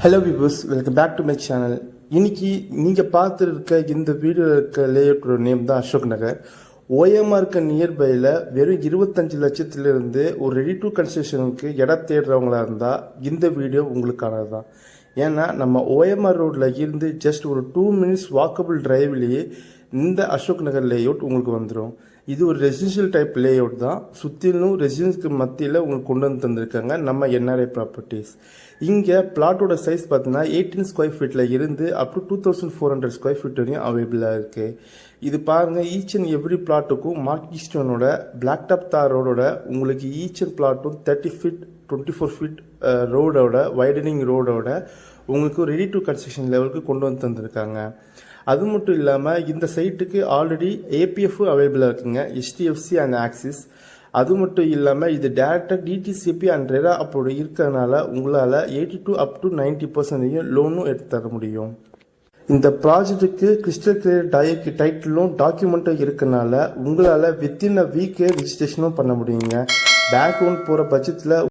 Hello viewers, welcome back to my channel. இன்னைக்கு நீங்கள் பார்த்துருக்க இந்த வீடியோ இருக்க லேஅவுட்டோட நேம் தான் அசோக் நகர். ஓஎம்ஆருக்கு நியர்பையில் வெறும் 25 லட்சத்திலிருந்து ஒரு ரெடி டு கன்ஸ்ட்ரக்ஷனுக்கு இடம் தேடுறவங்களா இருந்தால் இந்த வீடியோ உங்களுக்கானது தான். ஏன்னா நம்ம ஓஎம்ஆர் ரோட்டில் இருந்து ஜஸ்ட் ஒரு 2 மினிட்ஸ் வாக்கபிள் டிரைவ்லேயே இந்த அசோக் நகர் லேஅவுட் உங்களுக்கு வந்துடும். இது ஒரு ரெசிடென்ஷியல் டைப் லேஅவுட் தான். சுற்றிலும் ரெசிடென்ஸ்க்கு மத்தியில் உங்களுக்கு கொண்டு வந்து தந்திருக்காங்க நம்ம என்ஆர்ஐ ப்ராப்பர்ட்டிஸ். இங்கே பிளாட்டோட சைஸ் பார்த்தீங்கன்னா 18 ஸ்கொயர் ஃபீட்டில் இருந்து அப் டு 2400 ஸ்கொயர் ஃபீட் வரையும் அவைலபிளாக இருக்குது. இது பாருங்கள், ஈச் அண்ட் எவ்ரி பிளாட்டுக்கும் மார்க்கி ஸ்டோனோட பிளாக் டாப் தார் ரோடோட உங்களுக்கு ஈச் அண்ட் பிளாட்டும் 30 ஃபீட் 24 ஃபீட் ரோடோட வைடனிங் ரோடோட உங்களுக்கு ரெடி டு கன்ஸ்ட்ரக்ஷன் லெவலுக்கு கொண்டு வந்து தந்திருக்காங்க. அது மட்டும் இல்லாமல் இந்த சைட்டுக்கு ஆல்ரெடி ஏபிஎஃப் அவைலபிளாக இருக்குங்க, HDFC அண்ட் ஆக்சிஸ். அது மட்டும் இல்லாமல் இது டேரெக்டாக டிடிசிபி அண்ட் ரெரா அப்போடு இருக்கிறதுனால உங்களால் 82 up to 90% லோனும் எடுத்து தர முடியும். இந்த ப்ராஜெக்ட்டுக்கு கிறிஸ்டல் கிளியர் டைட்டிலும் டாக்குமெண்ட்டும் இருக்கனால உங்களால் வித்தின் அ வீக்கே ரிஜிஸ்ட்ரேஷனும் பண்ண முடியுங்க. பேங்க் லோன் போகிற பட்சத்தில்